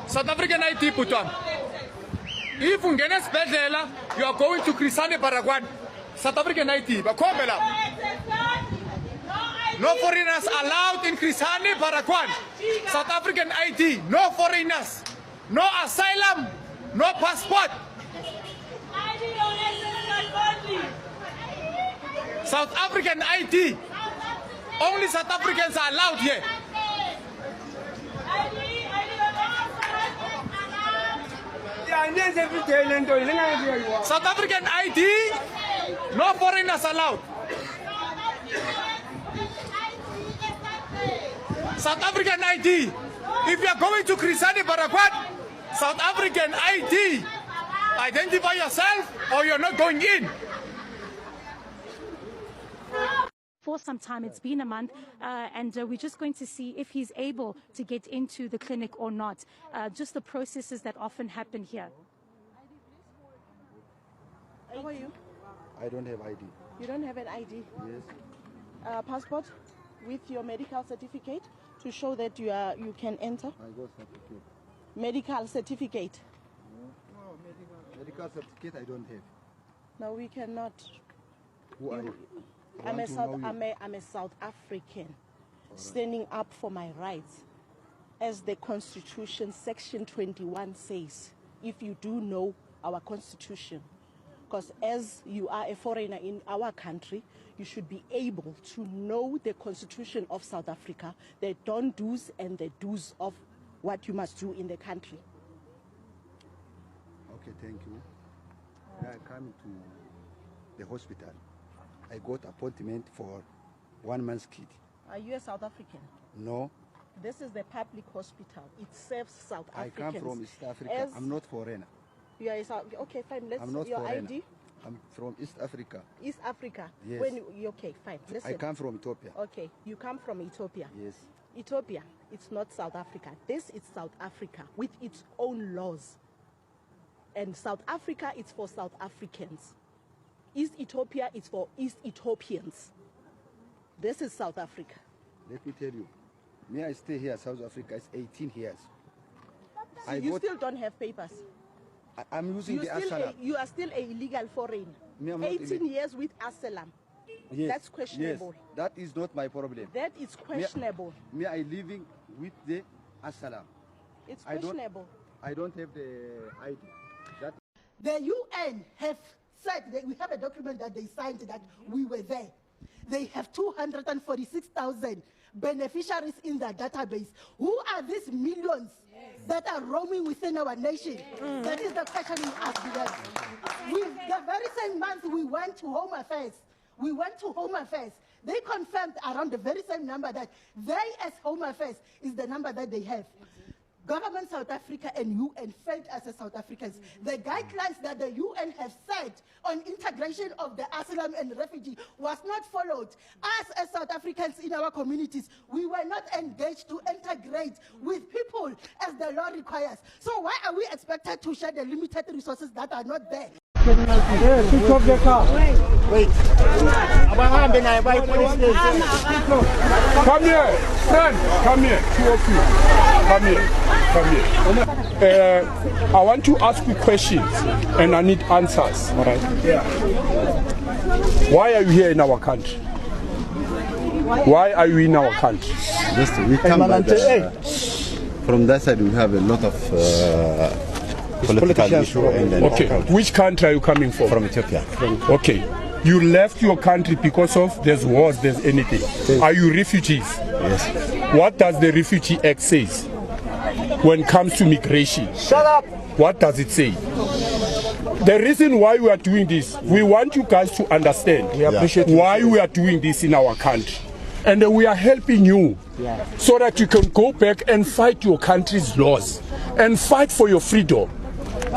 South African ID, Putwam. If you get a you are going to Crisane Baragwan. South African ID, but come no foreigners allowed in Crisane Baragwan. South African ID, no foreigners, no asylum, no passport. South African ID, only South Africans are allowed here. South African ID, no foreigners allowed. South African ID, if you are going to Crisane Baragwan, South African ID, identify yourself or you're not going in. For some time, it's been a month, and we're just going to see if he's able to get into the clinic or not. Just the processes that often happen here. How are you? I don't have ID. You don't have an ID? Yes. Passport with your medical certificate to show that you can enter? I got certificate. Medical certificate? No, medical certificate I don't have. No, we cannot. Who are you? I'm a South African, standing up for my rights. As the Constitution, Section 21 says, if you do know our Constitution, because as you are a foreigner in our country, you should be able to know the Constitution of South Africa, the don't-dos and the do's of what you must do in the country. Okay, thank you. I come to the hospital. I got appointment for 1 month kid. Are you a South African? No. This is the public hospital. It serves South Africans. I come from East Africa. I'm not foreigner. You are a South. Okay, fine. Let's I'm not your foreigner. ID. I'm from East Africa. East Africa. Yes. Okay, fine. Listen. I come from Ethiopia. Okay, you come from Ethiopia. Yes. Ethiopia. It's not South Africa. This is South Africa with its own laws. And South Africa is for South Africans. East Ethiopia is for East Ethiopians. This is South Africa. Let me tell you, me I stay here, South Africa, it's 18 years. So you still don't have papers? I'm using the Asylum. You are still an illegal foreigner. 18 years with Asylum. Yes. That's questionable. Yes. That is not my problem. That is questionable. Me I living with the Asylum. It's questionable. I don't have the ID. The UN have said that we have a document that they signed that we were there. They have 246,000 beneficiaries in their database. Who are these millions that are roaming within our nation? That is the question we ask them. The very same month we went to Home Affairs. They confirmed around the very same number that they as Home Affairs is the number that they have. Government South Africa and UN failed as a South Africans. The guidelines that the UN have set on integration of the asylum and refugee was not followed. Us as South Africans in our communities, we were not engaged to integrate with people as the law requires. So why are we expected to share the limited resources that are not there? Switch off the car. Wait. Come here, friend. Come here. Two of you. Come here. I want to ask you questions, and I need answers. All right. Yeah. Why are you here in our country? Why are you in our country? Listen, we come from that side. We have a lot of. Political issue. Okay, which country are you coming from? From Ethiopia. Okay, you left your country because of there's wars, there's anything. Yes. Are you refugees? Yes. What does the Refugee Act say when it comes to migration? Shut up! What does it say? The reason why we are doing this, we want you guys to understand why we are doing this in our country. And we are helping you so that you can go back and fight your country's laws and fight for your freedom.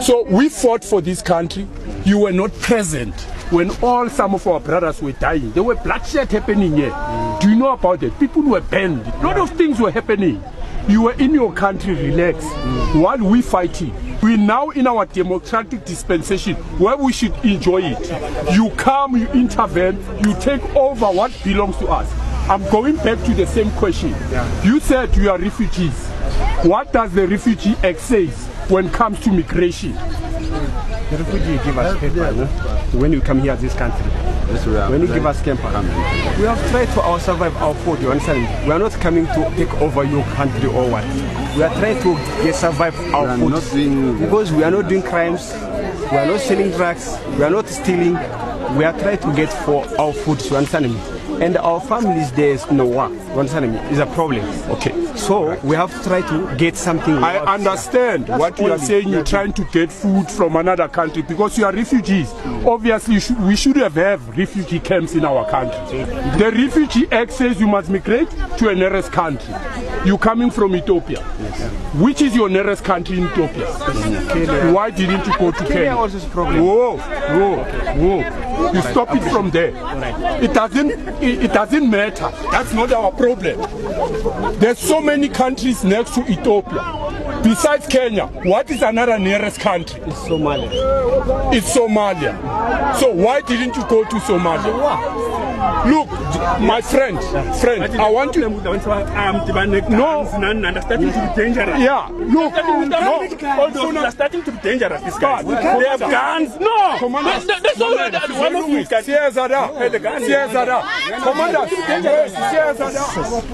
So we fought for this country. You were not present when some of our brothers were dying. There were bloodshed happening here. Do you know about it? People were banned. A lot of things were happening. You were in your country, relax. While we fighting, we're now in our democratic dispensation where we should enjoy it. You come, you intervene, you take over what belongs to us. I'm going back to the same question. You said you are refugees. What does the Refugee Act say when it comes to migration? The refugee give us paper, no? When you come here this country. When you give us paper, we have tried to survive our food, you understand? We are not coming to take over your country or what. We are trying to survive our food. Because we are not doing crimes, we are not selling drugs, we are not stealing. We are trying to get for our food, you understand me? And our families, there is no work, you understand me? It's a problem. Okay. So we have to try to get something. I understand what you are saying. You're trying to get food from another country because you are refugees. Obviously, we should have refugee camps in our country. The Refugee Act says you must migrate to a nearest country. You're coming from Ethiopia. Which is your nearest country in Ethiopia? Why didn't you go to Kenya? Kenya also is a problem. Whoa. You stop it from there. It doesn't matter. That's not our problem. There's so many countries next to Ethiopia. Besides Kenya, what is another nearest country? It's Somalia. It's Somalia. So why didn't you go to Somalia? Look, my friend, I want to. No. Starting to be dangerous. Yeah, look, no. They're starting to be dangerous. These guys. They have guns. No. Commander, that's all that one of you can. Commander,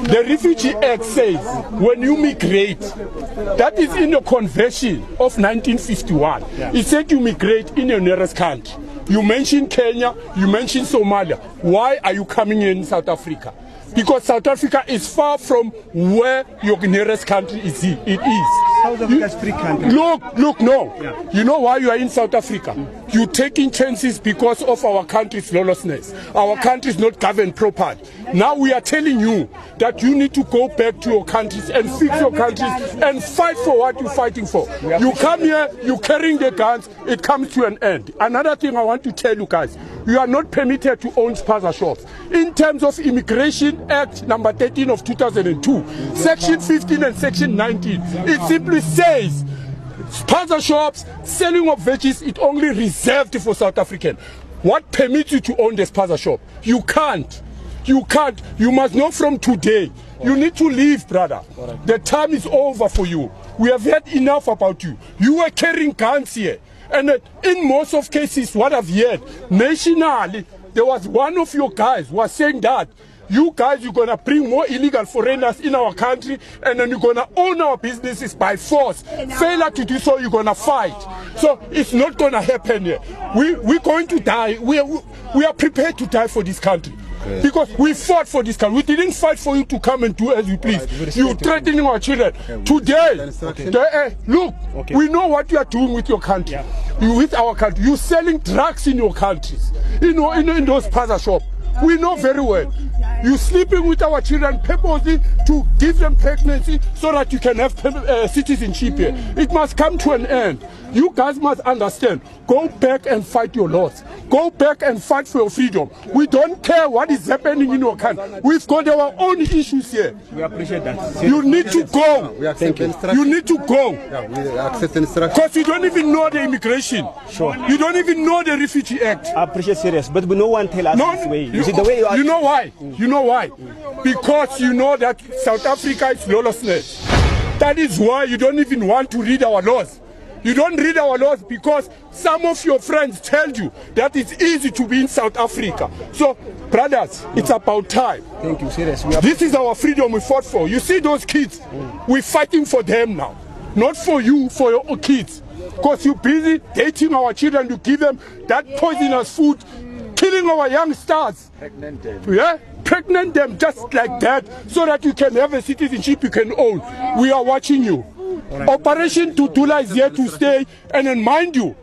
the Refugee Act says when you migrate, that is in the Convention of 1951. It said you migrate in your nearest country. You mentioned Kenya, you mentioned Somalia. Why are you coming in South Africa? Because South Africa is far from where your nearest country is. It is. South Africa is free country. Look, no. Yeah. You know why you are in South Africa? You're taking chances because of our country's lawlessness. Our country is not governed properly. Now we are telling you that you need to go back to your countries and fix your countries and fight for what you're fighting for. You come here, you're carrying the guns, it comes to an end. Another thing I want to tell you guys, you are not permitted to own spaza shops. In terms of Immigration Act number 13 of 2002, section 15 and section 19, it simply says spaza shops, selling of veggies, it only reserved for South African. What permits you to own the spaza shop? You can't. You can't. You must know from today. You need to leave, brother. The time is over for you. We have heard enough about you. You were carrying guns here. And in most of cases, what I've heard, nationally, there was one of your guys was saying that you guys, you're going to bring more illegal foreigners in our country and then you're going to own our businesses by force. Failure to do so, you're going to fight. So it's not going to happen here. We're going to die. We are prepared to die for this country. Because we fought for this country. We didn't fight for you to come and do as you please. You're threatening our children. Today, look, we know what you are doing with your country. With our country. You're selling drugs in your countries. In those spaza shops. We know very well. You're sleeping with our children purposely to give them pregnancy so that you can have citizenship here. It must come to an end. You guys must understand. Go back and fight your laws. Go back and fight for your freedom. We don't care what is happening in your country. We've got our own issues here. We appreciate that. You need to go. Thank you. You need to go. We accept instruction. Because you don't even know the immigration. Sure. You don't even know the Refugee Act. I appreciate serious, but no one tell us this way. You see the way you know why? You know why? Because you know that South Africa is lawlessness. That is why you don't even want to read our laws. You don't read our laws because some of your friends tell you that it's easy to be in South Africa. So, brothers, it's about time. Thank you, serious. This is our freedom we fought for. You see those kids? We're fighting for them now. Not for you, for your kids. Because you're busy dating our children to give them that poisonous food, killing our youngsters. Pregnant them. Yeah? Pregnant them just like that so that you can have a citizenship you can own. We are watching you. Operation Tutula is here to stay, and then mind you,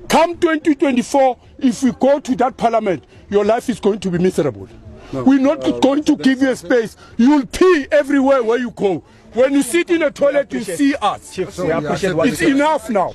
come 2024, if we go to that parliament, your life is going to be miserable. We're not going to give you a space. You'll pee everywhere where you go. When you sit in a toilet, you see us. Chief, we appreciate what it's enough now.